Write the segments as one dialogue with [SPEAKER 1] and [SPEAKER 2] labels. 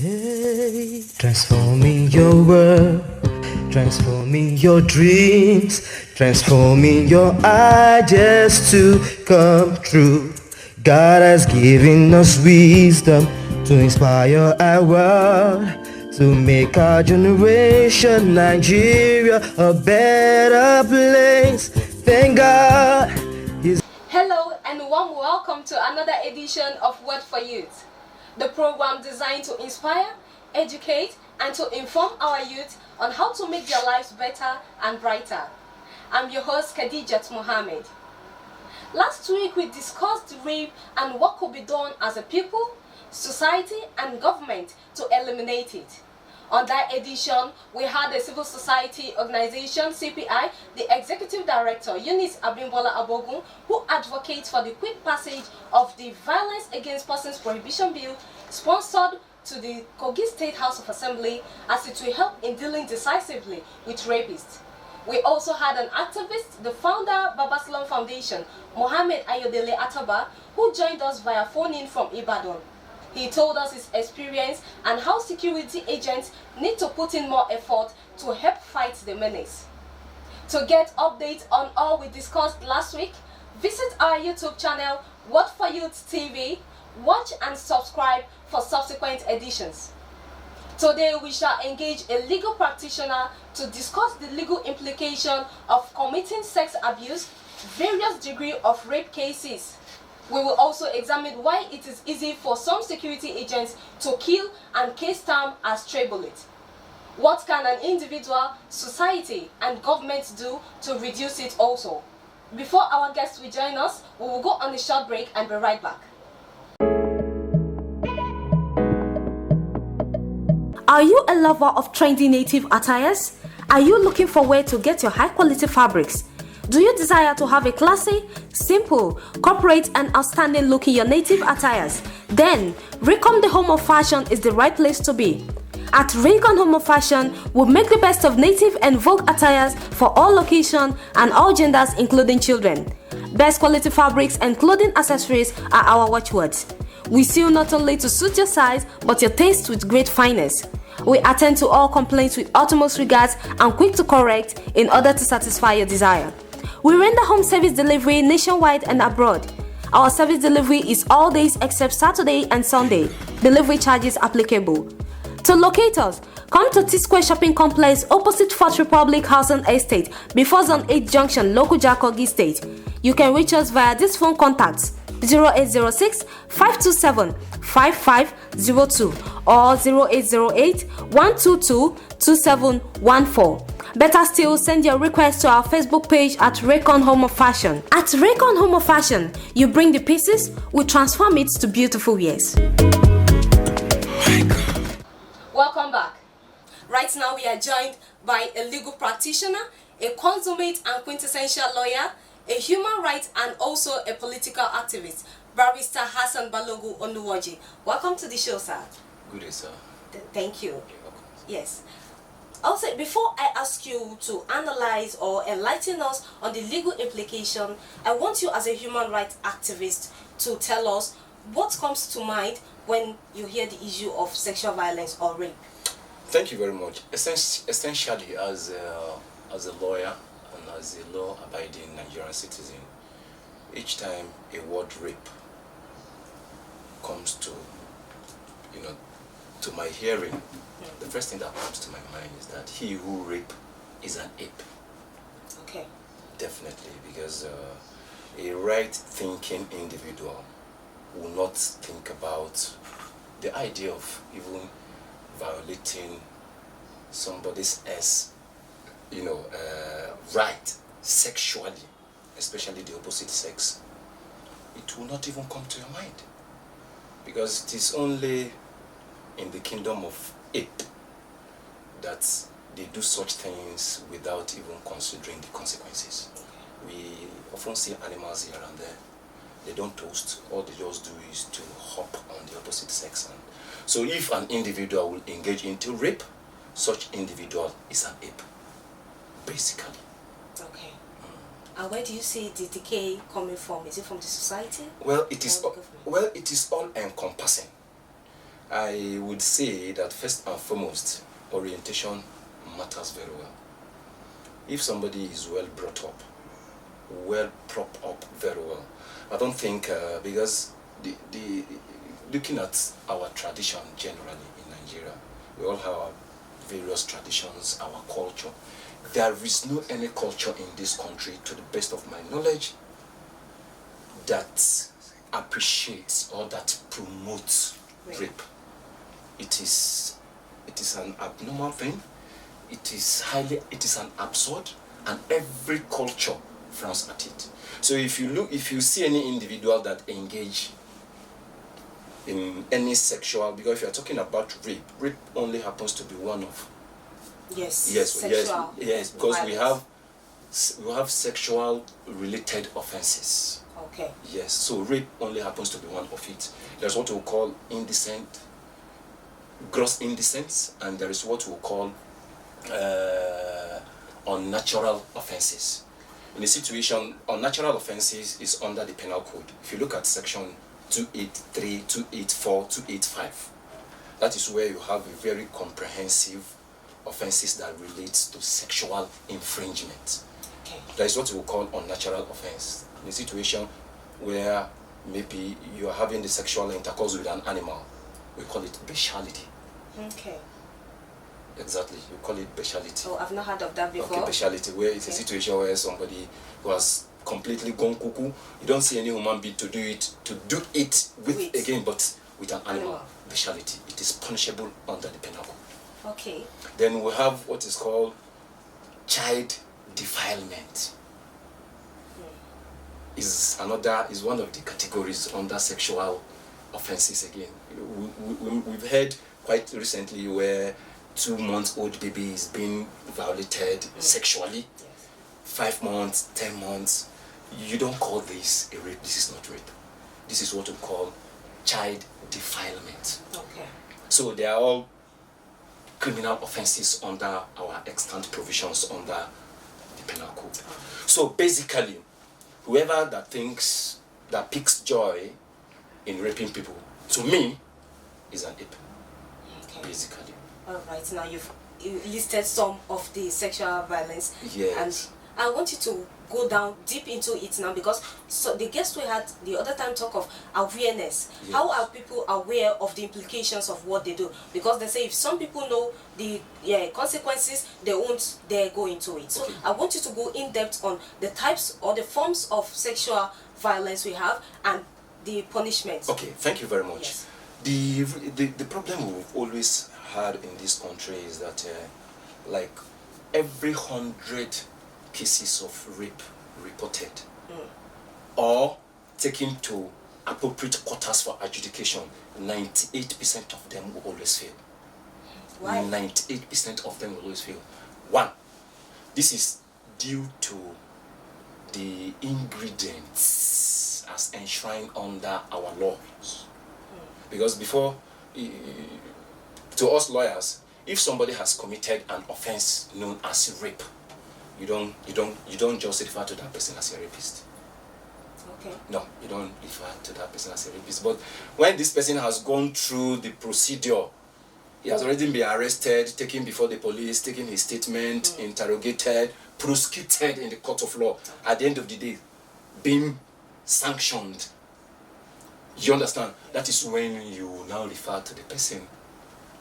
[SPEAKER 1] Hey, transforming your world, transforming your dreams, transforming your ideas to come true. God has given us wisdom to inspire our world, to make our generation, Nigeria, a better place. Thank God.
[SPEAKER 2] Hello and warm welcome to another edition of Word for Youth, the program designed to inspire, educate, and to inform our youth on how to make their lives better and brighter. I'm your host, Khadijat Mohammed. Last week we discussed rape and what could be done as a people, society, and government to eliminate it. On that edition, we had the civil society organization, CPI, the executive director, Eunice Abimbola Abogun, who advocates for the quick passage of the Violence Against Persons Prohibition Bill, sponsored to the Kogi State House of Assembly, as it will help in dealing decisively with rapists. We also had an activist, the founder, Baba Salom Foundation, Mohammed Ayodele Ataba, who joined us via phone-in from Ibadan. He told us his experience and how security agents need to put in more effort to help fight the menace. To get updates on all we discussed last week, visit our YouTube channel, Word for Youth TV. Watch and subscribe for subsequent editions. Today we shall engage a legal practitioner to discuss the legal implication of committing sex abuse, various degrees of rape cases. We will also examine why it is easy for some security agents to kill and case term as stray bullets. What can an individual, society, and government do to reduce it also? Before our guests will join us, we will go on a short break and be right back. Are you a lover of trendy native attires? Are you looking for where to get your high-quality fabrics? Do you desire to have a classy, simple, corporate and outstanding look in your native attires? Then, Raycon the Home of Fashion is the right place to be. At Raycon Home of Fashion, we make the best of native and vogue attires for all locations and all genders including children. Best quality fabrics and clothing accessories are our watchwords. We sew not only to suit your size but your taste with great fineness. We attend to all complaints with utmost regards and quick to correct in order to satisfy your desire. We render home service delivery nationwide and abroad. Our service delivery is all days except Saturday and Sunday. Delivery charges applicable. To locate us, come to T-Square Shopping Complex opposite Fourth Republic Housing Estate before Zone 8 Junction, Local Kogi State. You can reach us via this phone contacts 0806 527 5502 or 0808 122 2714. Better still, send your request to our Facebook page at Raycon Home of Fashion. At Raycon Home of Fashion, you bring the pieces, we transform it to beautiful wears. Welcome back. Right now we are joined by a legal practitioner, a consummate and quintessential lawyer, a human rights and also a political activist, Barrister Hassan Balogu Onuwaji. Welcome to the show, sir.
[SPEAKER 3] Good day, sir.
[SPEAKER 2] Thank you. Yes. Also, before I ask you to analyze or enlighten us on the legal implication, I want you as a human rights activist to tell us what comes to mind when you hear the issue of sexual violence or rape.
[SPEAKER 3] Thank you very much. Essentially, as a lawyer and as a law-abiding Nigerian citizen, each time a word rape comes to my hearing, the first thing that comes to my mind is that he who rape is an ape.
[SPEAKER 2] Okay.
[SPEAKER 3] Definitely, because a right-thinking individual will not think about the idea of even violating somebody's right sexually, especially the opposite sex. It will not even come to your mind, because it is only in the kingdom of ape that they do such things without even considering the consequences. We often see animals here and there. They don't toast. All they just do is to hop on the opposite sex. And so if an individual will engage into rape, such individual is an ape, basically.
[SPEAKER 2] Okay. And where do you see the decay coming from? Is it from the society?
[SPEAKER 3] Well, it is all encompassing. I would say that first and foremost, orientation matters very well. If somebody is well brought up, well propped up very well, I don't think because the looking at our tradition generally in Nigeria, we all have our various traditions, our culture. There is no any culture in this country, to the best of my knowledge, that appreciates or that promotes rape. It is an abnormal thing. It is an absurd, and every culture frowns at it. So if you see any individual that engage in any sexual, because if you are talking about rape only happens to be one of
[SPEAKER 2] sexual
[SPEAKER 3] because
[SPEAKER 2] violence.
[SPEAKER 3] we have sexual related offenses.
[SPEAKER 2] Okay.
[SPEAKER 3] Yes, so rape only happens to be one of it. There's what we call indecent, gross indecence, and there is what we call unnatural offenses. In a situation, unnatural offenses is under the penal code. If you look at section 283, 284, 285, that is where you have a very comprehensive offenses that relates to sexual infringement.
[SPEAKER 2] Okay.
[SPEAKER 3] That is what we call unnatural offense. In a situation where maybe you are having the sexual intercourse with an animal, we call it bestiality.
[SPEAKER 2] Okay.
[SPEAKER 3] Exactly, you call it bestiality.
[SPEAKER 2] Oh, I've not heard of that before.
[SPEAKER 3] Okay, bestiality, where it's a situation where somebody who has completely gone cuckoo, you don't see any human being to do it with again, but with an animal. Bestiality, it is punishable under the penal code.
[SPEAKER 2] Okay.
[SPEAKER 3] Then we have what is called child defilement. Is one of the categories under sexual offenses again. We've heard quite recently where 2-month-old baby is being violated sexually.
[SPEAKER 2] Yes.
[SPEAKER 3] 5 months, 10 months. You don't call this a rape. This is not rape. This is what we call child defilement.
[SPEAKER 2] Okay.
[SPEAKER 3] So they are all criminal offenses under our extant provisions under the penal code. So basically, whoever that picks joy in raping people, to me, is an ape. Okay. Basically.
[SPEAKER 2] All right. Now you listed some of the sexual violence.
[SPEAKER 3] Yes.
[SPEAKER 2] And I want you to go down deep into it now, because the guest we had the other time talk of awareness. Yes. How are people aware of the implications of what they do? Because they say if some people know the consequences, they won't dare go into it. So okay. I want you to go in depth on the types or the forms of sexual violence we have and the punishment.
[SPEAKER 3] Okay, thank you very much.
[SPEAKER 2] Yes.
[SPEAKER 3] The problem we've always had in this country is that like every 100 cases of rape reported or taken to appropriate quarters for adjudication, 98% of them will always fail.
[SPEAKER 2] Why?
[SPEAKER 3] 98% of them will always fail. One, this is due to the ingredients as enshrined under our laws. Because before, to us lawyers, if somebody has committed an offense known as rape, you don't just refer to that person as a rapist.
[SPEAKER 2] Okay.
[SPEAKER 3] No, you don't refer to that person as a rapist. But when this person has gone through the procedure, he has already been arrested, taken before the police, taken his statement, interrogated, prosecuted in the court of law. At the end of the day, being sanctioned. You understand? That is when you now refer to the person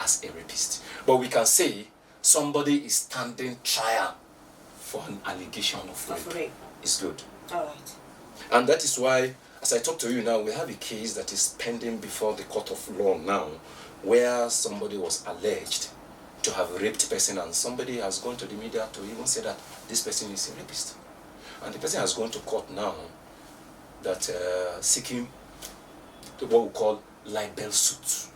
[SPEAKER 3] as a rapist. But we can say somebody is standing trial for an allegation of rape. It's good.
[SPEAKER 2] All right.
[SPEAKER 3] And that is why, as I talk to you now, we have a case that is pending before the court of law now, where somebody was alleged to have raped a person, and somebody has gone to the media to even say that this person is a rapist. And the person has gone to court now that seeking what we call libel suit.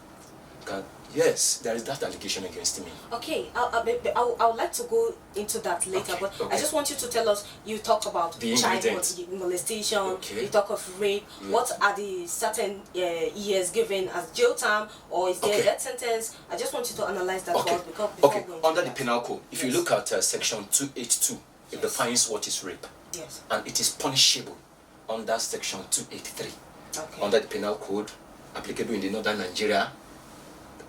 [SPEAKER 3] Yes, there is that allegation against me.
[SPEAKER 2] Okay, I would like to go into that later, okay, but I just want you to tell us, you talk about child molestation, okay. You talk of rape, yes. What are the certain years given as jail time, or is there a death sentence? I just want you to analyze that for us before
[SPEAKER 3] under the penal code, if you look at section 282, it defines what is rape.
[SPEAKER 2] Yes.
[SPEAKER 3] And it is punishable under section 283.
[SPEAKER 2] Okay.
[SPEAKER 3] Under the penal code, applicable in the northern Nigeria,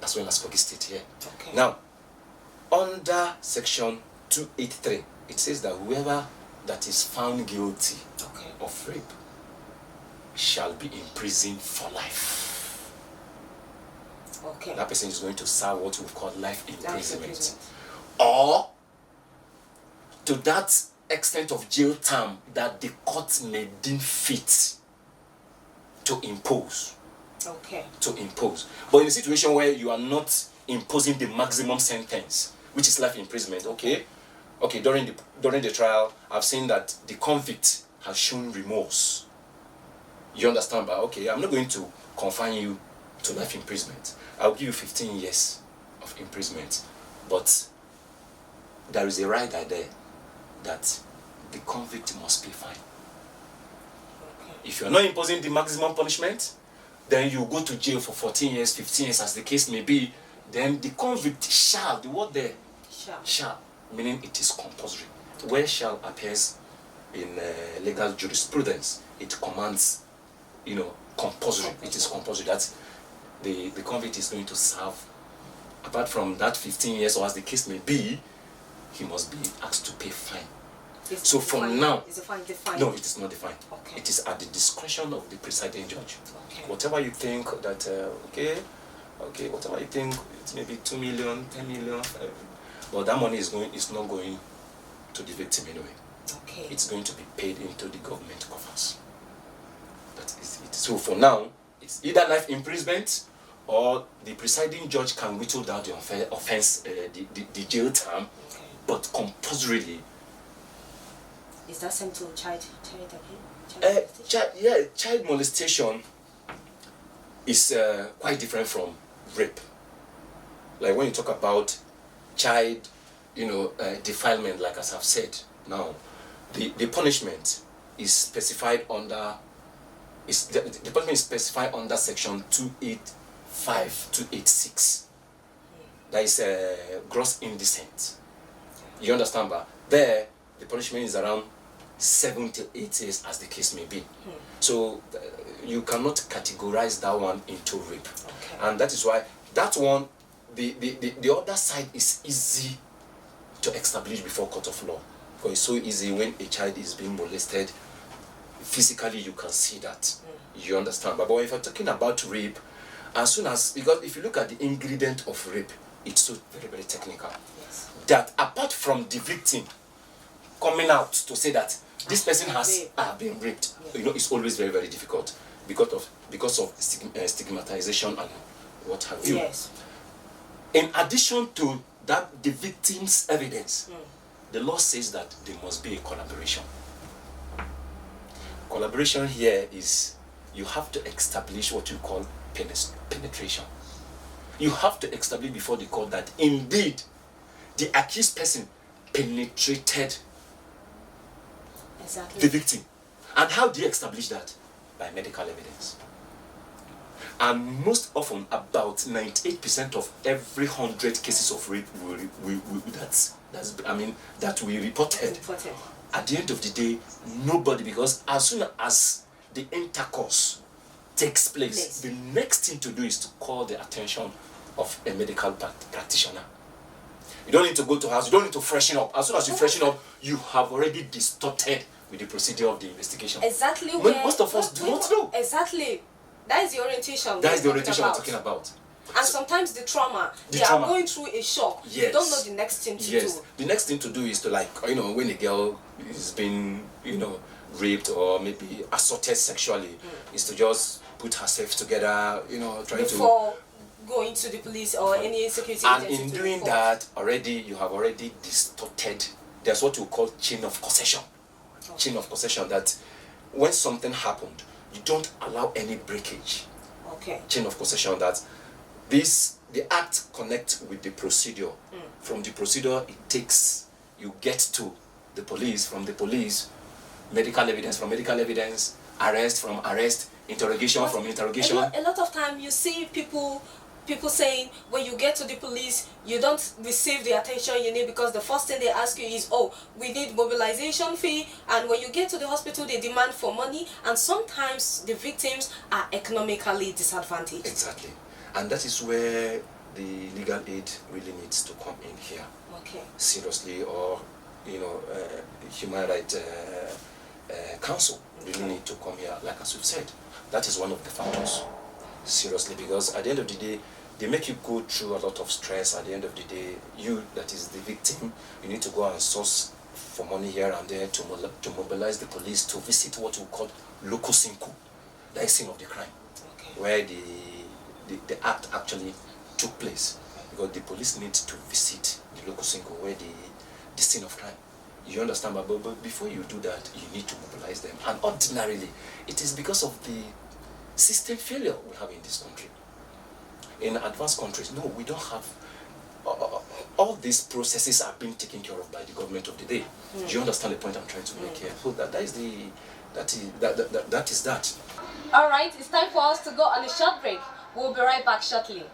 [SPEAKER 3] as well as Kogi State here.
[SPEAKER 2] Okay.
[SPEAKER 3] Now, under section 283, it says that whoever that is found guilty of rape shall be imprisoned for life.
[SPEAKER 2] Okay.
[SPEAKER 3] That person is going to serve what we call life imprisonment. Or to that extent of jail term that the court may deem fit to impose.
[SPEAKER 2] Okay.
[SPEAKER 3] To impose. But in a situation where you are not imposing the maximum sentence, which is life imprisonment, okay, during the trial, I've seen that the convict has shown remorse. You understand? But okay, I'm not going to confine you to life imprisonment. I'll give you 15 years of imprisonment. But there is a rider there that the convict must pay fine.
[SPEAKER 2] Okay.
[SPEAKER 3] If you're not imposing the maximum punishment, then you go to jail for 14 years, 15 years, as the case may be. Then the convict shall, the word there, shall, meaning it is compulsory. Where shall appears in legal jurisprudence, it commands, compulsory. It is compulsory that the convict is going to serve. Apart from that 15 years, or as the case may be, he must be asked to pay fine. So from now,
[SPEAKER 2] is the fine defined?
[SPEAKER 3] No, it is not defined.
[SPEAKER 2] Okay.
[SPEAKER 3] It is at the discretion of the presiding judge.
[SPEAKER 2] Okay.
[SPEAKER 3] Whatever you think that, whatever you think, it may be 2 million, 10 million, but that money is not going to the victim anyway.
[SPEAKER 2] Okay.
[SPEAKER 3] It's going to be paid into the government coffers. That is it. So for now, it's either life imprisonment or the presiding judge can whittle down the offense, the jail term, but compulsorily.
[SPEAKER 2] Is that same to child abuse?
[SPEAKER 3] Child molestation is quite different from rape. Like when you talk about child, defilement, like as I've said now, the punishment is specified under the punishment is specified under section 285 286. That is gross indecent. You understand? But there the punishment is around 7 to 8 years, as the case may be. So you cannot categorize that one into rape.
[SPEAKER 2] Okay.
[SPEAKER 3] And that is why that one, the other side is easy to establish before court of law, because it's so easy. When a child is being molested, physically you can see that. You understand? But if you're talking about rape, as soon as, because if you look at the ingredient of rape, it's so very, very technical.
[SPEAKER 2] Yes.
[SPEAKER 3] That apart from the victim coming out to say that this person has been raped,
[SPEAKER 2] Yes.
[SPEAKER 3] It's always very, very difficult because of stigmatization and what have you.
[SPEAKER 2] Yes.
[SPEAKER 3] In addition to that, the victim's evidence, the law says that there must be a collaboration. Collaboration here is you have to establish what you call penetration. You have to establish before the court that indeed the accused person penetrated the victim. And how do you establish that? By medical evidence. And most often, about 98% of every 100 cases of rape that we reported. At the end of the day, nobody, because as soon as the intercourse takes place, the next thing to do is to call the attention of a medical practitioner. You don't need to go to house, you don't need to freshen up. As soon as you freshen up, you have already distorted with the procedure of the investigation.
[SPEAKER 2] Exactly.
[SPEAKER 3] Most of us do not know.
[SPEAKER 2] Exactly. That is the orientation.
[SPEAKER 3] That is the orientation we're talking about.
[SPEAKER 2] And sometimes the trauma, they are going through a shock.
[SPEAKER 3] Yes.
[SPEAKER 2] You don't know the next thing to do.
[SPEAKER 3] The next thing to do is to, when a girl is being, raped or maybe assaulted sexually, is to just put herself together,
[SPEAKER 2] Before going to the police or any security agency.
[SPEAKER 3] And in doing that, you have already distorted. There's what we call chain of causation. Okay. Chain of causation, that when something happened, you don't allow any breakage.
[SPEAKER 2] Okay.
[SPEAKER 3] Chain of causation, that the act connects with the procedure. From the procedure, you get to the police, from the police, medical evidence, from medical evidence, arrest, from arrest, interrogation, from interrogation.
[SPEAKER 2] A lot of time you see people saying when you get to the police, you don't receive the attention you need, because the first thing they ask you is, we need mobilization fee, and when you get to the hospital they demand for money, and sometimes the victims are economically disadvantaged.
[SPEAKER 3] Exactly. And that is where the legal aid really needs to come in here.
[SPEAKER 2] Okay.
[SPEAKER 3] Seriously, or human rights council really need to come here, like as we've said. That is one of the factors. Seriously, because at the end of the day, they make you go through a lot of stress. At the end of the day, you that is the victim, you need to go and source for money here and there to mobilize the police to visit what we call loco cinco, the scene of the crime, where the act actually took place. Because the police need to visit the loco cinco, where the scene of crime. You understand? But before you do that, you need to mobilize them. And ordinarily, it is because of the system failure we have in this country. In advanced countries, no, we don't have all these processes are being taken care of by the government of the day. Do you understand the point I'm trying to make here? So that is that.
[SPEAKER 2] All right, it's time for us to go on a short break. We'll be right back shortly.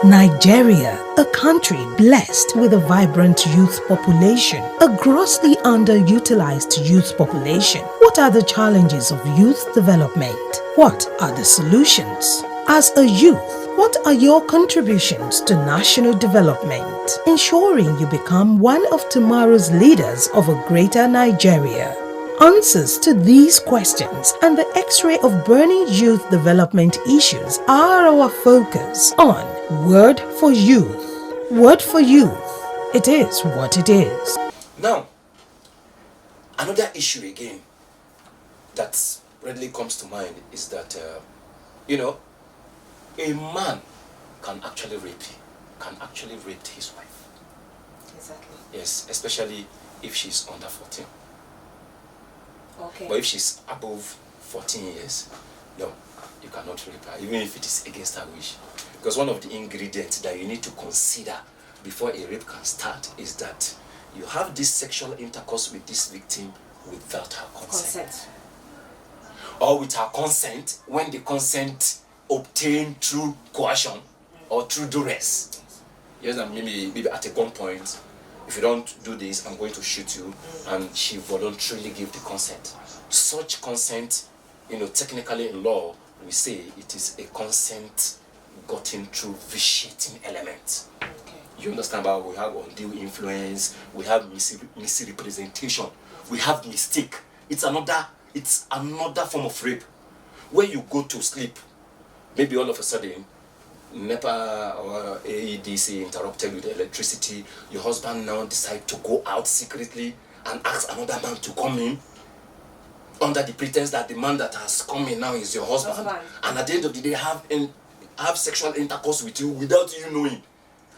[SPEAKER 4] Nigeria, a country blessed with a vibrant youth population, a grossly underutilized youth population. What are the challenges of youth development? What are the solutions? As a youth, what are your contributions to national development, ensuring you become one of tomorrow's leaders of a greater Nigeria? Answers to these questions and the X-ray of burning youth development issues are our focus on Word for Youth. Word for Youth. It is what it is.
[SPEAKER 3] Now, another issue again that readily comes to mind is that, a man can actually rape his wife.
[SPEAKER 2] Exactly.
[SPEAKER 3] Yes, especially if she's under 14.
[SPEAKER 2] Okay.
[SPEAKER 3] But if she's above 14 years, no, you cannot rape her, even if it is against her wish. Because one of the ingredients that you need to consider before a rape can start is that you have this sexual intercourse with this victim without her consent. Or with her consent, when the consent obtained through coercion or through duress. Yes, and maybe at a gunpoint, if you don't do this, I'm going to shoot you, and she voluntarily gave the consent. Such consent, technically in law, we say it is a consent gotten through vitiating elements.
[SPEAKER 2] Okay.
[SPEAKER 3] You understand? But we have undue influence, we have misrepresentation, we have mistake. It's another form of rape, where you go to sleep, maybe all of a sudden, NEPA or AEDC interrupted with electricity. Your husband now decide to go out secretly and ask another man to come in under the pretense that the man that has come in now is your husband. And at the end of the day have sexual intercourse with you without you knowing.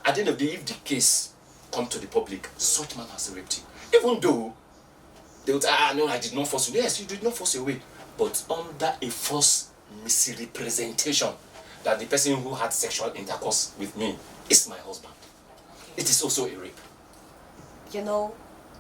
[SPEAKER 3] At the end of the day, if the case come to the public, such man has raped you. Even though they would say, no, I did not force you. Yes, you did not force your way. But under a false misrepresentation that the person who had sexual intercourse with me is my husband. Okay. It is also a rape.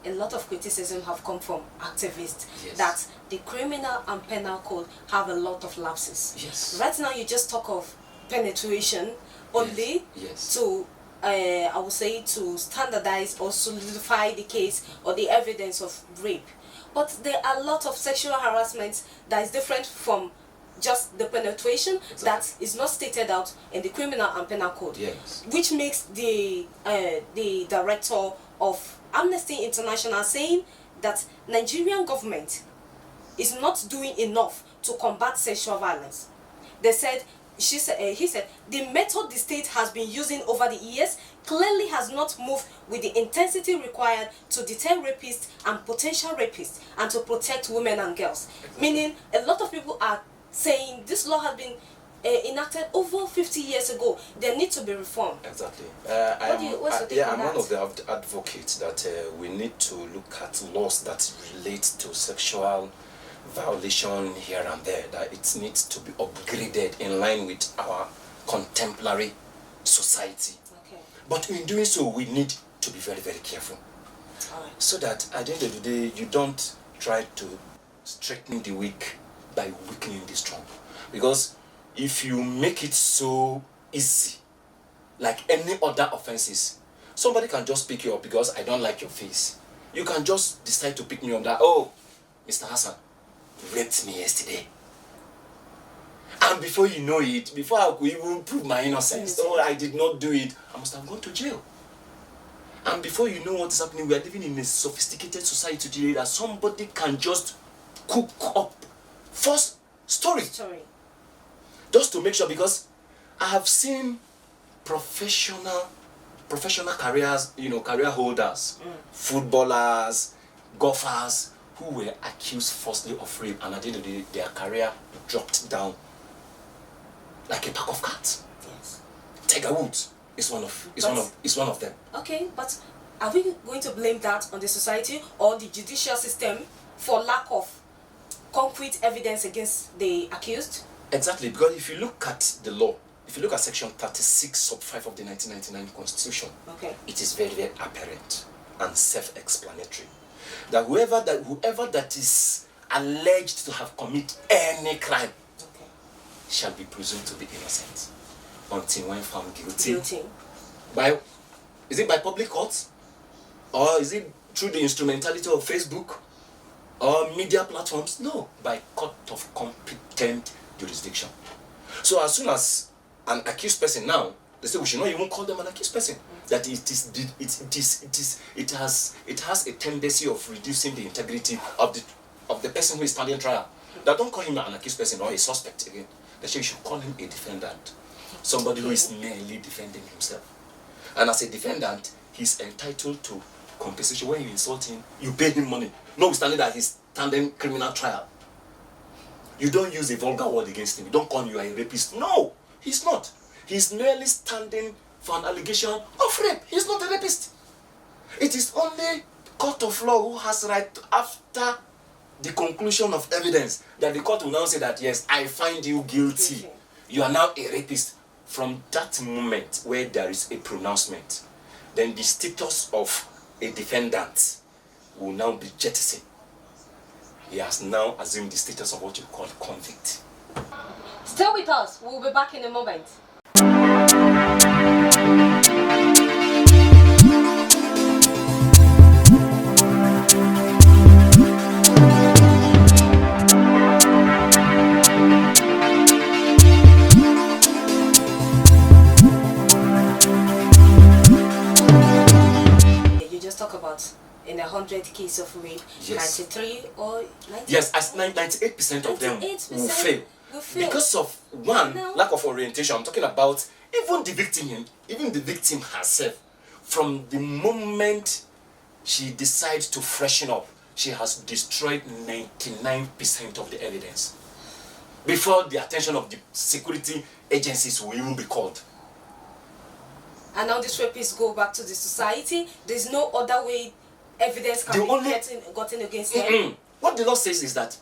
[SPEAKER 2] A lot of criticism have come from activists,
[SPEAKER 3] yes,
[SPEAKER 2] that the criminal and penal code have a lot of lapses.
[SPEAKER 3] Yes.
[SPEAKER 2] Right now you just talk of penetration only,
[SPEAKER 3] yes,
[SPEAKER 2] to I would say to standardize or solidify the case or the evidence of rape. But there are a lot of sexual harassment that is different from just the penetration, exactly, that is not stated out in the criminal and penal code.
[SPEAKER 3] Yes.
[SPEAKER 2] Which makes the director of Amnesty International saying that Nigerian government is not doing enough to combat sexual violence. He said, the method the state has been using over the years clearly has not moved with the intensity required to deter rapists and potential rapists and to protect women and girls. Exactly. Meaning, a lot of people are saying this law has been enacted over 50 years ago. They need to be reformed.
[SPEAKER 3] Exactly.
[SPEAKER 2] I'm
[SPEAKER 3] one of the advocates that we need to look at laws that relate to sexual violation here and there, that it needs to be upgraded in line with our contemporary society.
[SPEAKER 2] Okay.
[SPEAKER 3] But in doing so, we need to be very, very careful.
[SPEAKER 2] Right.
[SPEAKER 3] So that at the end of the day, you don't try to strengthen the weak by weakening the strong. Because if you make it so easy, like any other offenses, somebody can just pick you up because I don't like your face. You can just decide to pick me up that, oh, Mr. Hassan raped me yesterday. And before you know it, before I could even prove my innocence, or I did not do it, I must have gone to jail. And before you know what is happening, we are living in a sophisticated society today that somebody can just cook up false story. Just to make sure, because I have seen professional careers, career holders, footballers, golfers, who were accused falsely of rape, and at the end of the day, their career dropped down like a pack of cards.
[SPEAKER 2] Yes.
[SPEAKER 3] Tiger Woods is one of them.
[SPEAKER 2] Okay, but are we going to blame that on the society or the judicial system for lack of concrete evidence against the accused?
[SPEAKER 3] Exactly, because if you look at the law, if you look at section 36 sub 5 of the 1999 Constitution, it is very, very apparent and self-explanatory that whoever that is alleged to have committed any crime shall be presumed to be innocent until when found guilty. Is it by public courts, or is it through the instrumentality of Facebook or media platforms? No, by court of competent jurisdiction. So as soon as an accused person, now they say we should not even call them an accused person, that it has a tendency of reducing the integrity of the person who is standing trial. That don't call him an accused person or a suspect again. They say you should call him a defendant, somebody who is merely defending himself. And as a defendant, he's entitled to compensation. When you insult him, you pay him money, notwithstanding that he's standing criminal trial. You don't use a vulgar word against him. You don't call him you are a rapist. No, he's not. He's merely standing for an allegation of rape. He's not a rapist. It is only court of law who has right to, after the conclusion of evidence, that the court will now say that, yes, I find you guilty. You are now a rapist. From that moment where there is a pronouncement, then the status of a defendant will now be jettisoned. He has now assumed the status of what you call convict.
[SPEAKER 2] Stay with us. We'll be back in a moment. You just talk about in 100 cases of rape,
[SPEAKER 3] yes.
[SPEAKER 2] 93 or 90?
[SPEAKER 3] Yes, as 98% of them will fail. Because of one, lack of orientation. I'm talking about even the victim herself. From the moment she decides to freshen up, she has destroyed 99% of the evidence before the attention of the security agencies will even be called.
[SPEAKER 2] And now these rapists go back to the society. There's no other way evidence can be gotten against them.
[SPEAKER 3] What the law says is that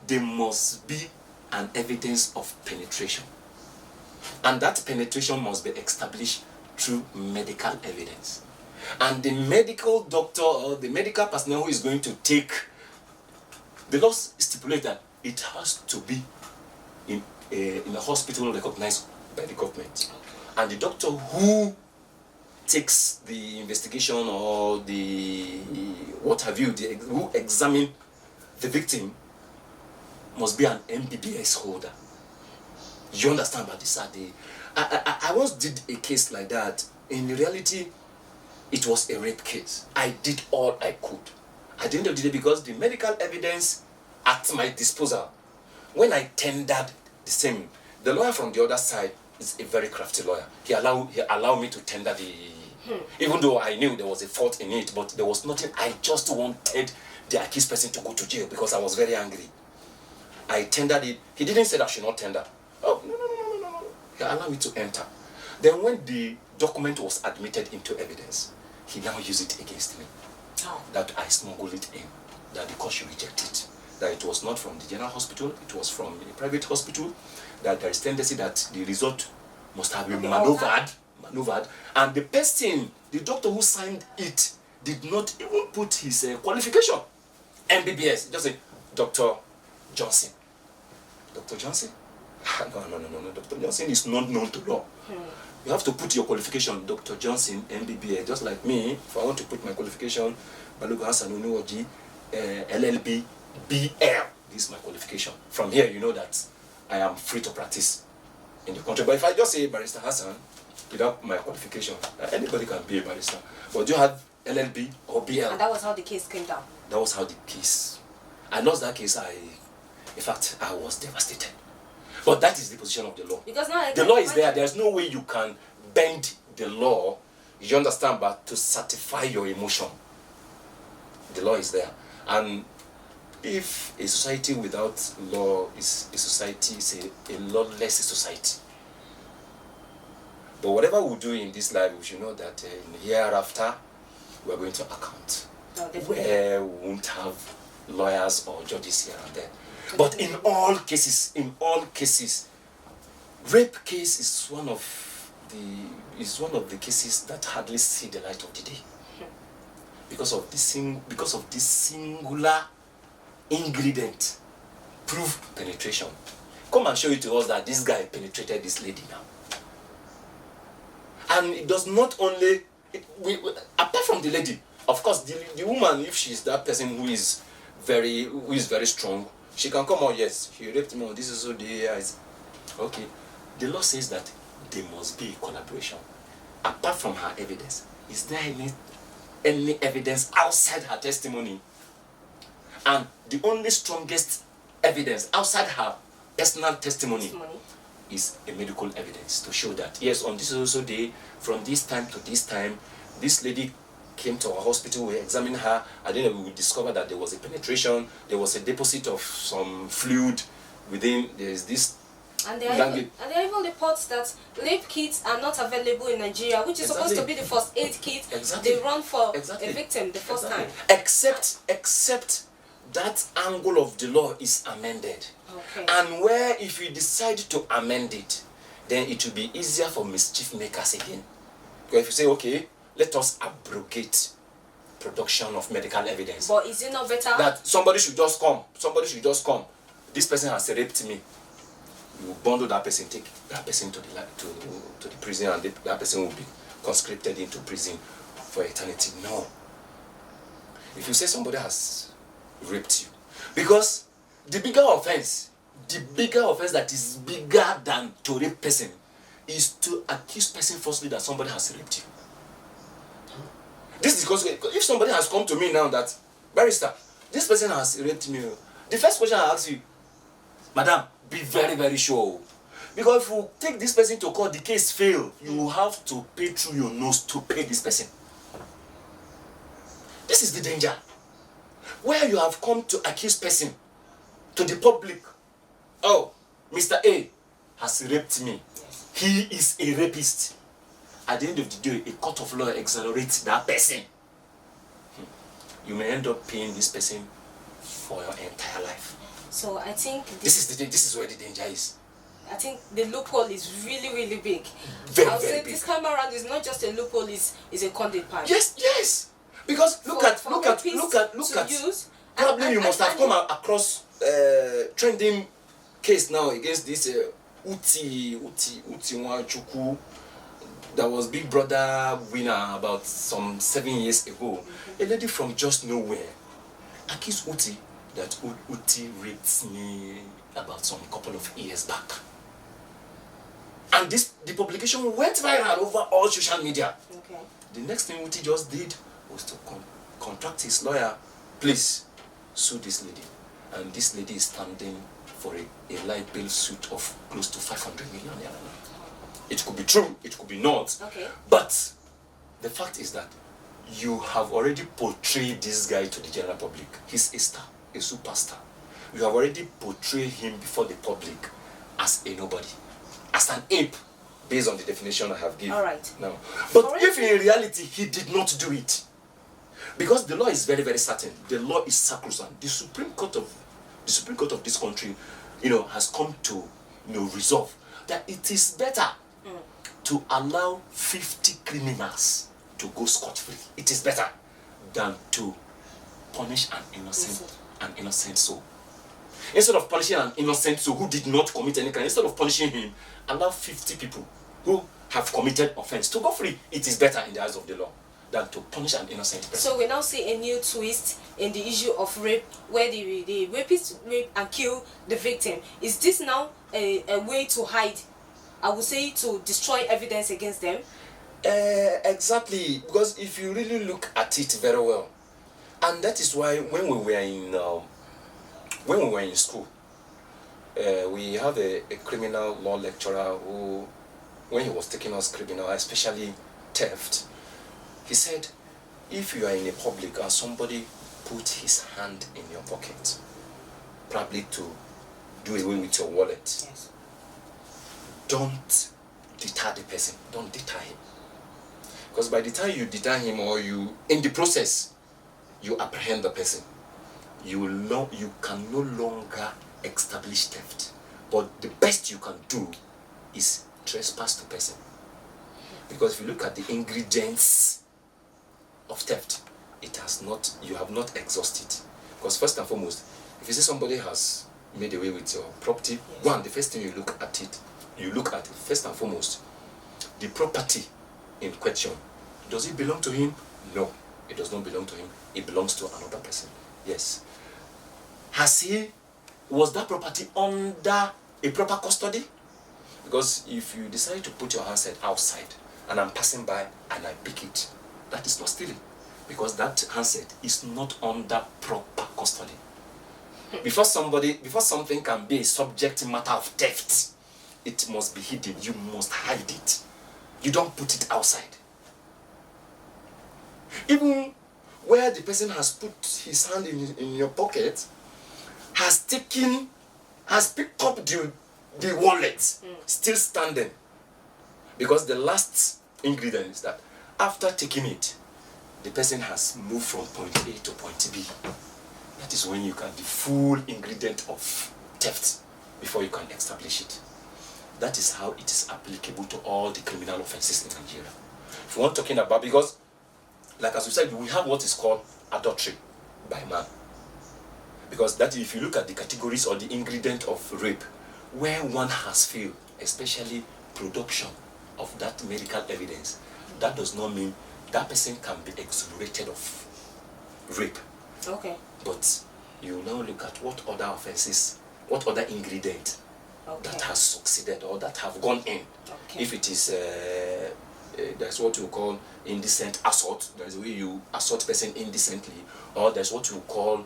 [SPEAKER 3] there must be an evidence of penetration, and that penetration must be established through medical evidence. And the medical doctor or the medical personnel who is going to take the law stipulate that it has to be in a hospital recognized by the government, and the doctor who takes the investigation or the what have you, who examine the victim must be an MBBS holder. You understand about this? I once did a case like that. In reality, it was a rape case. I did all I could. At the end of the day, because the medical evidence at my disposal, when I tendered the same, the lawyer from the other side is a very crafty lawyer. He allowed me to tender the, even though I knew there was a fault in it, but there was nothing. I just wanted the accused person to go to jail because I was very angry. I tendered it. He didn't say that I should not tender. Oh, no. He allowed me to enter. Then when the document was admitted into evidence, he now used it against me. That I smuggled it in, that the court should reject it. That it was not from the general hospital, it was from a private hospital, that there is tendency that the result must have been maneuvered, and the person, the doctor who signed it, did not even put his qualification. MBBS, just say, Dr. Johnson. Dr. Johnson? No. Dr. Johnson is not known to law. You have to put your qualification, Dr. Johnson, MBBS, just like me. If I want to put my qualification, Hassan, LLB, BL. This is my qualification. From here, you know that I am free to practice in the country. But if I just say Barrister Hassan, without my qualification, anybody can be a barrister. But do you have LLB or BL?
[SPEAKER 2] And that was how the case came down.
[SPEAKER 3] That was how the case. I lost that case. In fact, I was devastated. But that is the position of the law.
[SPEAKER 2] Because now
[SPEAKER 3] the law is there. There's no way you can bend the law, you understand, but to satisfy your emotion. The law is there. And if a society without law is a society, is a lawless society. But whatever we do in this life, we should know that in hereafter, we are going to account.
[SPEAKER 2] No,
[SPEAKER 3] where we won't have lawyers or judges here and there. But in all cases, rape case is one of the cases that hardly see the light of the day. Because of this singular ingredient, proof penetration. Come and show it to us that this guy penetrated this lady now. And it does not only, apart from the lady, of course, the woman, if she's that person who is very strong, she can come out, yes, he raped me, this is so okay. The law says that there must be collaboration. Apart from her evidence, is there any evidence outside her testimony? And the only strongest evidence outside her personal testimony is a medical evidence to show that, yes, on this also day, from this time to this time, this lady came to our hospital, we examined her, and then we discovered that there was a penetration, there was a deposit of some fluid within, there's this.
[SPEAKER 2] And there are even reports that rape kits are not available in Nigeria, which is supposed to be the first aid kit they run for a victim the first time.
[SPEAKER 3] Except that angle of the law is amended.
[SPEAKER 2] Okay.
[SPEAKER 3] And where if we decide to amend it, then it will be easier for mischief makers again. Because if you say, okay, let us abrogate production of medical evidence.
[SPEAKER 2] But is it not better
[SPEAKER 3] that somebody should just come? This person has raped me. You bundle that person, take that person to the prison, and that person will be conscripted into prison for eternity. No. If you say somebody has raped you, because the bigger offense that is bigger than to rape person is to accuse person falsely that somebody has raped you. This is because if somebody has come to me now that, Barrister, this person has raped me, the first question I ask you, Madam, be very, very sure. Because if you take this person to court, the case fail, you have to pay through your nose to pay this person. This is the danger. Where you have come to accuse person to the public, oh, Mr. A has raped me. He is a rapist. At the end of the day, a court of law exonerates that person. You may end up paying this person for your entire life.
[SPEAKER 2] So I think
[SPEAKER 3] this is where the danger is.
[SPEAKER 2] I think the loophole is really, really big.
[SPEAKER 3] I'll
[SPEAKER 2] say
[SPEAKER 3] big.
[SPEAKER 2] This time around is not just a loophole; is a conduit pipe.
[SPEAKER 3] Yes. Because look at. Probably you must have come across trending case now against this Uti Nwachukwu. That was Big Brother winner about some 7 years ago. A lady from just nowhere accused Uti that Uti raped me about some couple of years back. And the publication went viral over all social media.
[SPEAKER 2] Okay.
[SPEAKER 3] The next thing Uti just did was to contract his lawyer, please sue this lady. And this lady is standing for a light bill suit of close to 500 million. It could be true, it could be not.
[SPEAKER 2] Okay.
[SPEAKER 3] But the fact is that you have already portrayed this guy to the general public. He's a star, a superstar. You have already portrayed him before the public as a nobody, as an ape, based on the definition I have given.
[SPEAKER 2] All right.
[SPEAKER 3] Now, but if in reality he did not do it, because the law is very, very certain, the law is sacrosanct. The Supreme Court of this country, has come to, resolve that it is better to allow 50 criminals to go scot-free. It is better than to punish an innocent soul. Instead of punishing an innocent soul who did not commit any crime, instead of punishing him, allow 50 people who have committed offense to go free. It is better in the eyes of the law. than to punish an innocent person.
[SPEAKER 2] So we now see a new twist in the issue of rape, where the rapist rape and kill the victim. Is this now a way to hide, I would say, to destroy evidence against them?
[SPEAKER 3] Exactly, because if you really look at it very well, and that is why when we were in school, we have a criminal law lecturer who, when he was taking us criminal, especially theft, he said, if you are in a public and somebody put his hand in your pocket, probably to do away with your wallet,
[SPEAKER 2] Yes.
[SPEAKER 3] don't deter the person, don't deter him. Because by the time you deter him, or you, in the process, you apprehend the person, you can no longer establish theft. But the best you can do is trespass to person. Because if you look at the ingredients of theft, you have not exhausted. Because first and foremost, if you see somebody has made away with your property, one, the first thing you look at first and foremost, the property in question. Does it belong to him? No, it does not belong to him. It belongs to another person. Yes. Was that property under a proper custody? Because if you decide to put your handset outside and I'm passing by and I pick it, that is not stealing, because that handset is not under proper custody. Before something can be a subject matter of theft, it must be hidden. You must hide it. You don't put it outside. Even where the person has put his hand in your pocket, has picked up the wallet, still standing. Because the last ingredient is that after taking it, the person has moved from point A to point B. That is when you can the full ingredient of theft before you can establish it. That is how it is applicable to all the criminal offenses in Nigeria. If we want talking about, because like as we said, we have what is called adultery by man. Because that, if you look at the categories or the ingredient of rape, where one has failed, especially production of that medical evidence, that does not mean that person can be exonerated of rape.
[SPEAKER 2] Okay.
[SPEAKER 3] But you now look at what other offenses, what other ingredient that has succeeded or that have gone in.
[SPEAKER 2] Okay.
[SPEAKER 3] If it is, that's what you call indecent assault, there's a way you assault person indecently, or there's what you call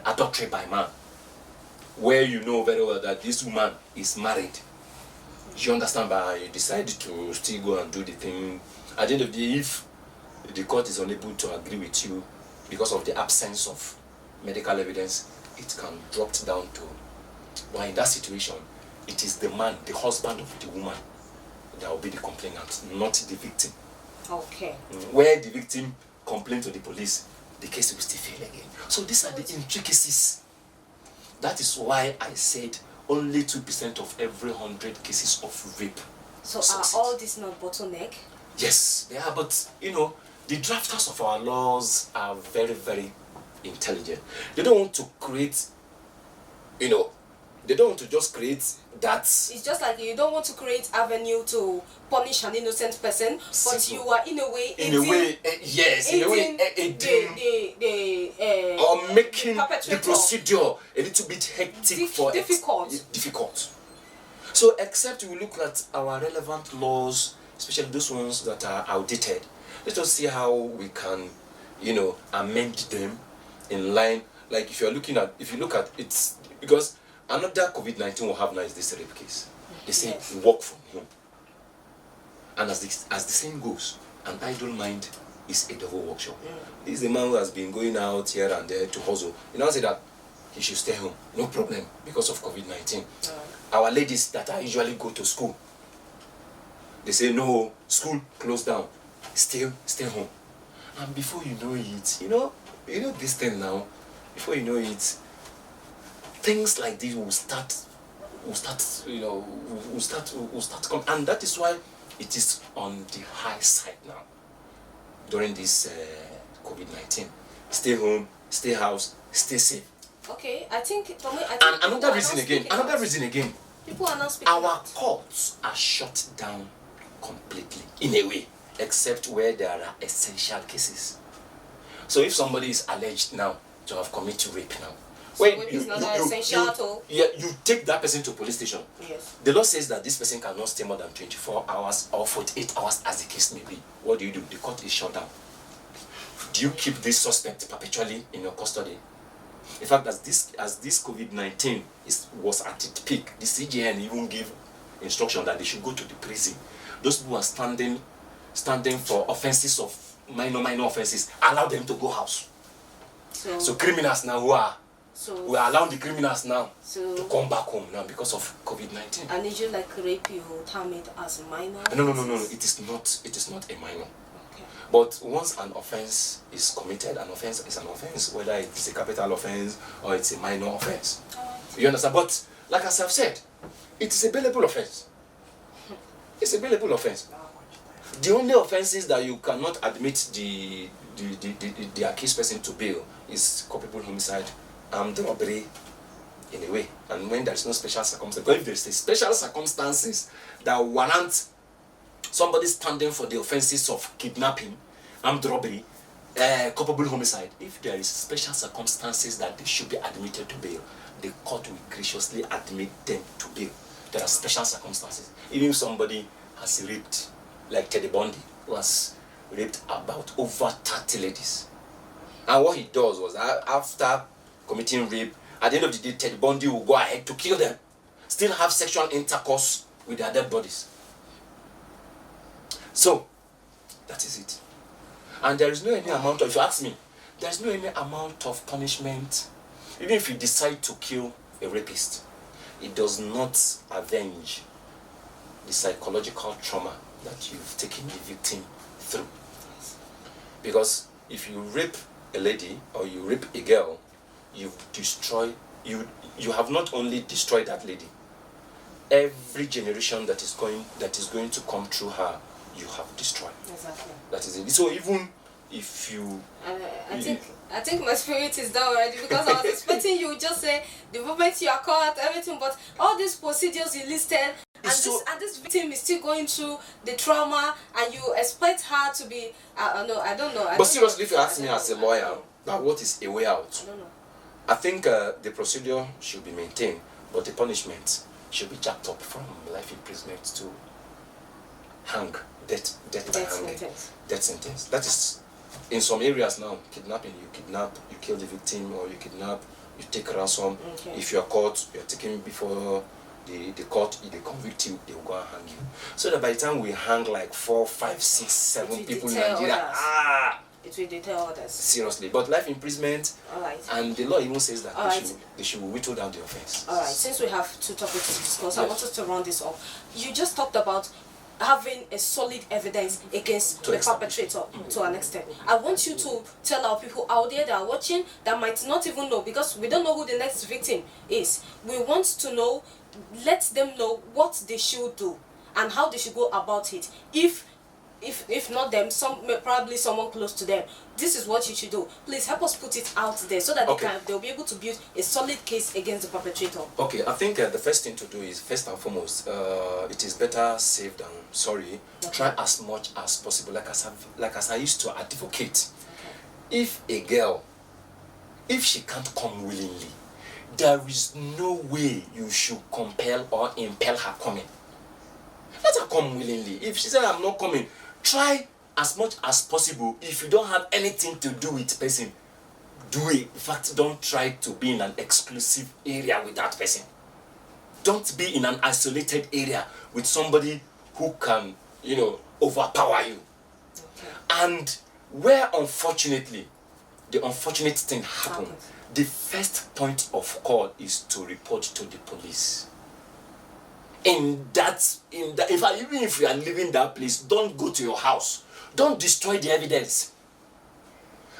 [SPEAKER 3] adultery by man, where you know very well that this woman is married. You understand, but you decide to still go and do the thing. At the end of the day, if the court is unable to agree with you because of the absence of medical evidence, it can drop down to, well, in that situation, it is the man, the husband of the woman, that will be the complainant, not the victim.
[SPEAKER 2] Okay.
[SPEAKER 3] Where the victim complains to the police, the case will still fail again. So these are the intricacies. That is why I said only 2% of every 100 cases of rape.
[SPEAKER 2] So
[SPEAKER 3] succeed.
[SPEAKER 2] are all this not bottleneck?
[SPEAKER 3] Yes, they are, but you know, the drafters of our laws are very, very intelligent. They don't want to create, they don't want to just create that.
[SPEAKER 2] It's just like you don't want to create avenue to punish an innocent person, but
[SPEAKER 3] Simple.
[SPEAKER 2] you are in a way
[SPEAKER 3] or making the
[SPEAKER 2] perpetrator
[SPEAKER 3] procedure a little bit hectic difficult. So except we look at our relevant laws, especially those ones that are outdated, let us see how we can, amend them in line. Like if you look at it, because another COVID-19 will have now is this rape case. They say work from home. And as the saying goes, an idle mind is a devil workshop. This is a man who has been going out here and there to hustle. You now say that he should stay home, no problem, because of COVID-19. Our ladies that I usually go to school, they say no, school closed down, stay home. And before you know it, you know this thing now, before you know it, things like this will start coming. And that is why it is on the high side now during this COVID-19. Stay home, stay house, stay safe.
[SPEAKER 2] Okay, I think for me,
[SPEAKER 3] and another reason again,
[SPEAKER 2] people are not speaking
[SPEAKER 3] our
[SPEAKER 2] out.
[SPEAKER 3] courts are shut down completely in a way. except where there are essential cases. So if somebody is alleged now to have committed rape now,
[SPEAKER 2] so it's not essential at all.
[SPEAKER 3] Yeah, you take that person to police station.
[SPEAKER 2] Yes.
[SPEAKER 3] The law says that this person cannot stay more than 24 hours or 48 hours as the case may be. What do? The court is shut down. Do you keep this suspect perpetually in your custody? In fact, as this COVID-19 was at its peak, the CJN even gave instruction that they should go to the prison. Those who are standing for offenses of minor offenses, allow them to go house. So criminals now we are allowing the criminals now to come back home now because of COVID-19.
[SPEAKER 2] And if you like rape, you will term it as minor?
[SPEAKER 3] No. It is not a minor. Okay. But once an offense is committed, an offense is an offense, whether it's a capital offense or it's a minor offense. You understand? But like as I've said, it is a bailable offense. It's a bailable offense. The only offenses that you cannot admit the accused person to bail is culpable homicide, armed robbery, in a way. And when there is no special circumstance, but if there is a special circumstances that warrant somebody standing for the offenses of kidnapping, armed robbery, culpable homicide, if there is special circumstances that they should be admitted to bail, the court will graciously admit them to bail. There are special circumstances. Even if somebody has raped, like Teddy Bundy, who has raped about over 30 ladies. And what he does was, after committing rape, at the end of the day, Teddy Bundy will go ahead to kill them, still have sexual intercourse with their dead bodies. So, that is it. And there is no any amount of, if you ask me, there is no any amount of punishment, even if you decide to kill a rapist, it does not avenge the psychological trauma that you've taken the victim through. Because if you rape a lady or you rape a girl, you have not only destroyed that lady, every generation that is going to come through her, you have destroyed.
[SPEAKER 2] Exactly.
[SPEAKER 3] That is it. So even if you
[SPEAKER 2] I think my spirit is down already, because I was expecting you just say the moment you are caught, everything, but all these procedures you listed, and this victim is still going through the trauma, and you expect her to be I don't know.
[SPEAKER 3] But seriously, if you ask me as a lawyer, now what is a way out?
[SPEAKER 2] I don't know.
[SPEAKER 3] I think the procedure should be maintained, but the punishment should be jacked up from life imprisonment to death by hanging, death sentence. That is, in some areas now, kidnapping, you kidnap, you kill the victim, or you kidnap, you take ransom.
[SPEAKER 2] Okay.
[SPEAKER 3] If you are caught, you are taken before the court, if they convict you, they will go and hang you. So that by the time we hang like 4, 5, 6, 7 people in Nigeria,
[SPEAKER 2] it will deter others.
[SPEAKER 3] Seriously, but life imprisonment,
[SPEAKER 2] alright.
[SPEAKER 3] And the law even says that they should whittle down the offense.
[SPEAKER 2] Alright, since we have 2 topics to discuss, yes. I want us to round this off. You just talked about having a solid evidence against the perpetrator to an extent. I want you to tell our people out there that are watching that might not even know, because we don't know who the next victim is. We want to know, let them know what they should do and how they should go about it. If not them, probably someone close to them. This is what you should do. Please help us put it out there so that they'll be able to build a solid case against the perpetrator. Okay, I think the first thing to do is, first and foremost, it is better safe than sorry. Okay. Try as much as possible, like as I used to advocate. Okay. If a girl, if she can't come willingly, there is no way you should compel or impel her coming. Let her come willingly. If she said, I'm not coming, try as much as possible. If you don't have anything to do with the person, do it. In fact, don't try to be in an exclusive area with that person. Don't be in an isolated area with somebody who can, overpower you. Okay. And where unfortunately, the unfortunate thing happened, the first point of call is to report to the police. In fact, even if you are leaving that place, don't go to your house. Don't destroy the evidence.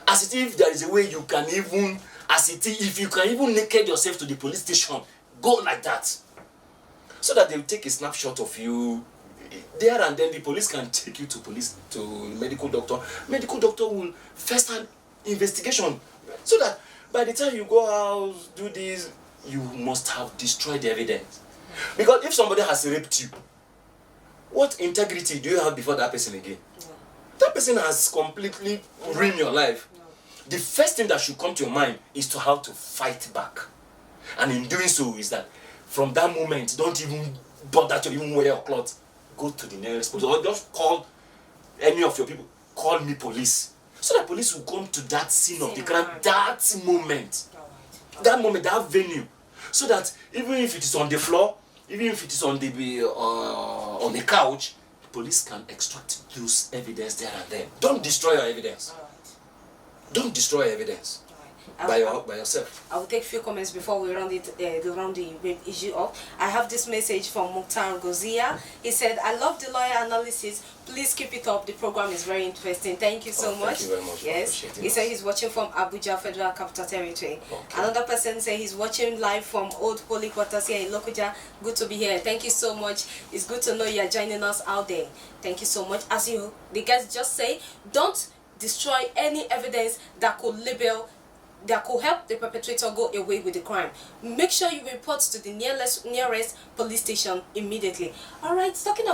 [SPEAKER 2] As if there is a way you can even, if you can even naked yourself to the police station, go like that. So that they will take a snapshot of you there, and then the police can take you to medical doctor. Medical doctor will first hand investigation. So that by the time you go out, do this, you must have destroyed the evidence. Because if somebody has raped you, what integrity do you have before that person again?
[SPEAKER 3] person has completely ruined your life, the first thing that should come to your mind is to how to fight back. And in doing so is that from that moment, don't even bother to even wear your clothes. Go to the nearest police or just call any of your people. Call me police. So that police will come to that scene of the crime, that moment. That moment, that venue. So that even if it is on the floor, even if it is on the couch, police can extract those evidence there and then. Don't destroy your evidence. Don't destroy evidence by yourself.
[SPEAKER 2] I will take a few comments before we round the issue up. I have this message from Mukhtar Gozia. He said, I love the lawyer analysis. Please keep it up. The program is very interesting. Thank you so much.
[SPEAKER 3] Thank you very much.
[SPEAKER 2] Yes. He said he's watching from Abuja, Federal Capital Territory. Okay. Another person said he's watching live from Old Holy Quarters here in Lokoja. Good to be here. Thank you so much. It's good to know you're joining us out there. Thank you so much. As the guys just say, don't destroy any evidence that could help the perpetrator go away with the crime. Make sure you report to the nearest police station immediately. Alright, talking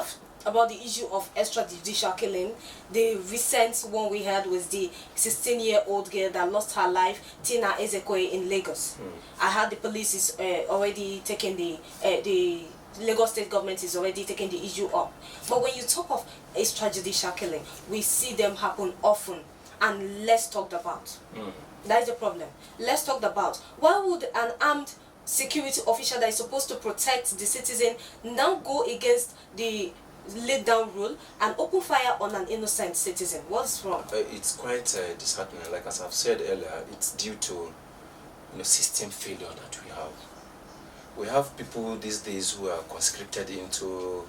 [SPEAKER 2] about the issue of extrajudicial killing, the recent one we had was the 16-year-old girl that lost her life, Tina Ezekwe in Lagos. I heard the police is already taking the Lagos state government is already taking the issue up. But when you talk of extrajudicial killing, we see them happen often and less talked about. That is the problem. Let's talk about why would an armed security officer that is supposed to protect the citizen now go against the laid down rule and open fire on an innocent citizen? What's wrong?
[SPEAKER 3] It's quite disheartening. Like as I've said earlier, it's due to system failure that we have. We have people these days who are conscripted into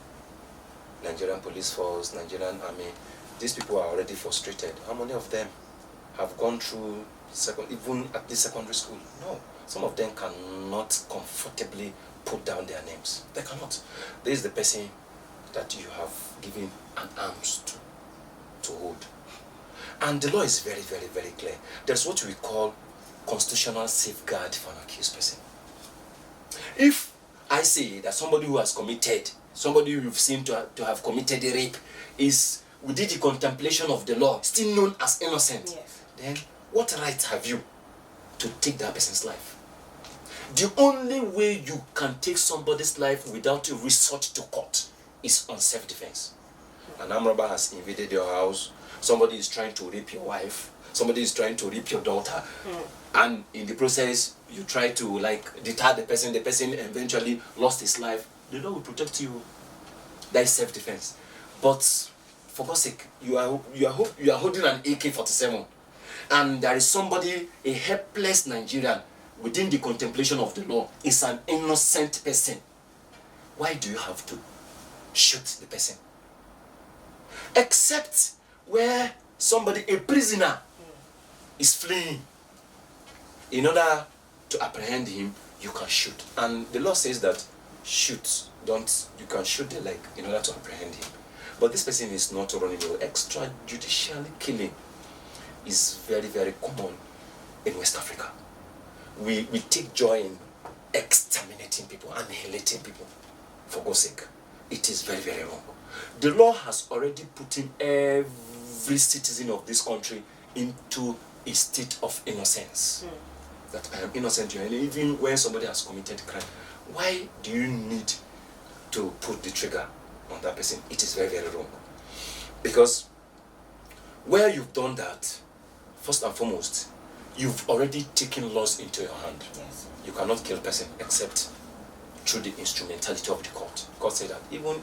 [SPEAKER 3] Nigerian police force, Nigerian army. These people are already frustrated. How many of them have gone through even at the secondary school? No. Some of them cannot comfortably put down their names. They cannot. There is the person that you have given an arms to hold. And the law is very, very, very clear. There's what we call constitutional safeguard for an accused person. If I say that somebody who has committed, somebody you've seen to have committed a rape is within the contemplation of the law, still known as innocent,
[SPEAKER 2] Yes.
[SPEAKER 3] then what right have you to take that person's life? The only way you can take somebody's life without a resort to court is on self-defense. An armed robber has invaded your house, somebody is trying to rape your wife, somebody is trying to rape your daughter, and in the process you try to deter the person eventually lost his life. The law will protect you. That is self-defense. But for God's sake, you are holding an AK-47, and there is somebody, a helpless Nigerian, within the contemplation of the law, is an innocent person. Why do you have to shoot the person? Except where somebody, a prisoner, is fleeing. In order to apprehend him, you can shoot. And the law says that you can shoot the leg in order to apprehend him. But this person is not running away. Extrajudicially killing is very, very common in West Africa. We take joy in exterminating people, annihilating people. For God's sake, it is very, very wrong. The law has already put in every citizen of this country into a state of innocence. That I am innocent, and even when somebody has committed crime, why do you need to put the trigger on that person? It is very, very wrong. Because where you've done that, first and foremost, you've already taken laws into your hand.
[SPEAKER 2] Yes.
[SPEAKER 3] You cannot kill a person except through the instrumentality of the court. God said that even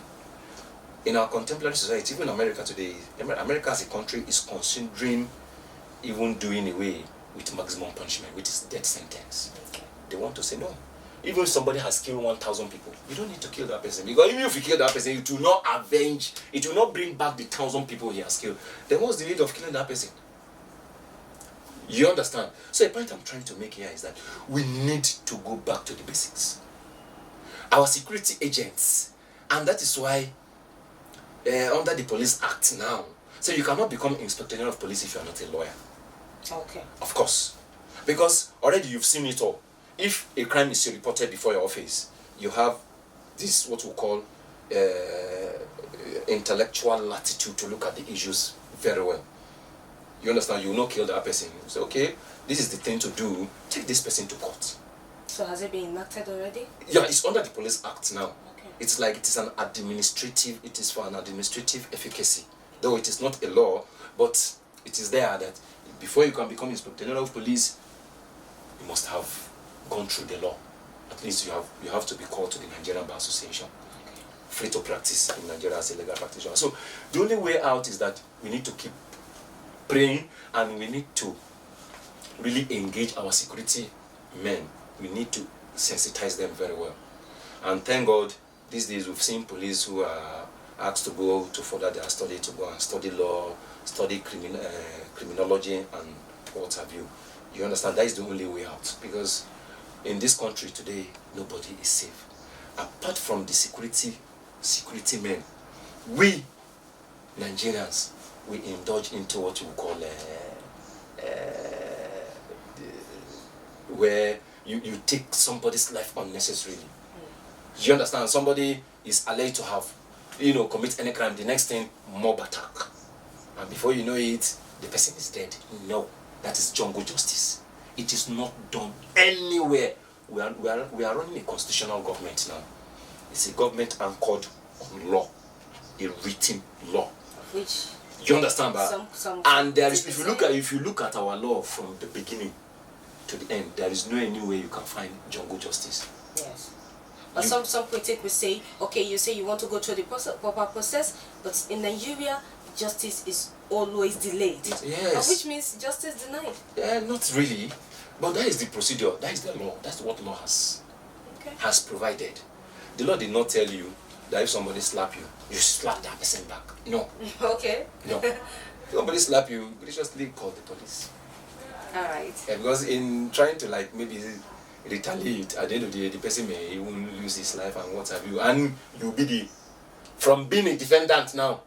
[SPEAKER 3] in our contemporary society, even America today, America as a country is considering even doing away with maximum punishment, which is death sentence.
[SPEAKER 2] Okay.
[SPEAKER 3] They want to say no. Even if somebody has killed 1,000 people, you don't need to kill that person. Because even if you kill that person, it will not avenge, it will not bring back the 1,000 people he has killed. Then what's the need of killing that person? You understand? So the point I'm trying to make here is that we need to go back to the basics. Our security agents, and that is why under the Police Act now, so you cannot become Inspector General of Police if you are not a lawyer.
[SPEAKER 2] Okay.
[SPEAKER 3] Of course. Because already you've seen it all. If a crime is reported before your office, you have this, what we call intellectual latitude to look at the issues very well. You understand? You will not kill that person. You say, okay, this is the thing to do. Take this person to court.
[SPEAKER 2] So has it been enacted already?
[SPEAKER 3] Yeah, it's under the Police Act now.
[SPEAKER 2] Okay.
[SPEAKER 3] It's like it is an administrative. It is for an administrative efficacy. Though it is not a law, but it is there that before you can become Inspector General of Police, you must have gone through the law. At least you have to be called to the Nigerian Bar Association, free to practice in Nigeria as a legal practitioner. So the only way out is that we need to keep praying, and we need to really engage our security men. We need to sensitize them very well. And thank God, these days we've seen police who are asked to go to further their study, to go and study law, study criminology and what have you. You understand? That is the only way out, because in this country today, nobody is safe. Apart from the security men, we Nigerians, we indulge into what we call where you take somebody's life unnecessarily. You understand? Somebody is alleged to have, commit any crime. The next thing, mob attack, and before you know it, the person is dead. No, that is jungle justice. It is not done anywhere. We are running a constitutional government now. It's a government anchored on law, a written law.
[SPEAKER 2] Which
[SPEAKER 3] you understand, and there is, if you look at our law from the beginning to the end, there is no any way you can find jungle justice.
[SPEAKER 2] Yes. But some critic will say, okay, you say you want to go through the proper process, but in Nigeria, justice is always delayed.
[SPEAKER 3] Yes.
[SPEAKER 2] Which means justice denied.
[SPEAKER 3] Yeah, not really. But that is the procedure, that is the law, that's what law has provided. The law did not tell you that if somebody slap you, you slap that person back. No.
[SPEAKER 2] Okay.
[SPEAKER 3] No. If somebody slap you, graciously call the police.
[SPEAKER 2] Alright.
[SPEAKER 3] Yeah, because in trying to maybe retaliate, at the end of the day, the person may even lose his life and what have you. And you'll be from being a defendant now,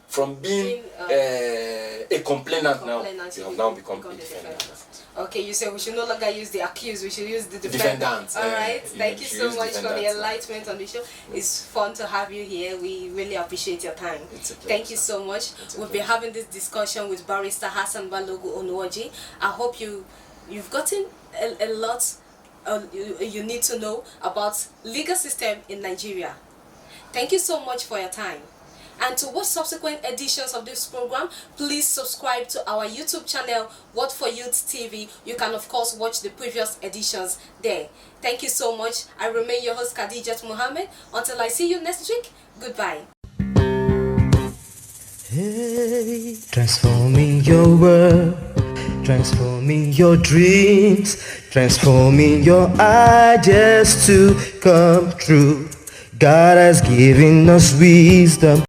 [SPEAKER 3] from being a complainant now, you have now become a defendant.
[SPEAKER 2] Okay, you say we should no longer use the accused, we should use the defendant. Alright, thank you so much for the enlightenment on the show. It's fun to have you here. We really appreciate your time. Thank you so much. We'll be having this discussion with Barrister Hassan Balogu Onuoji. I hope you've gotten a lot you need to know about legal system in Nigeria. Thank you so much for your time. And to watch subsequent editions of this program, please subscribe to our YouTube channel, What for Youth TV. You can of course watch the previous editions there. Thank you so much. I remain your host Khadijat Mohammed. Until I see you next week, goodbye.
[SPEAKER 1] Hey, transforming your world, transforming your dreams, transforming your ideas to come true. God has given us wisdom.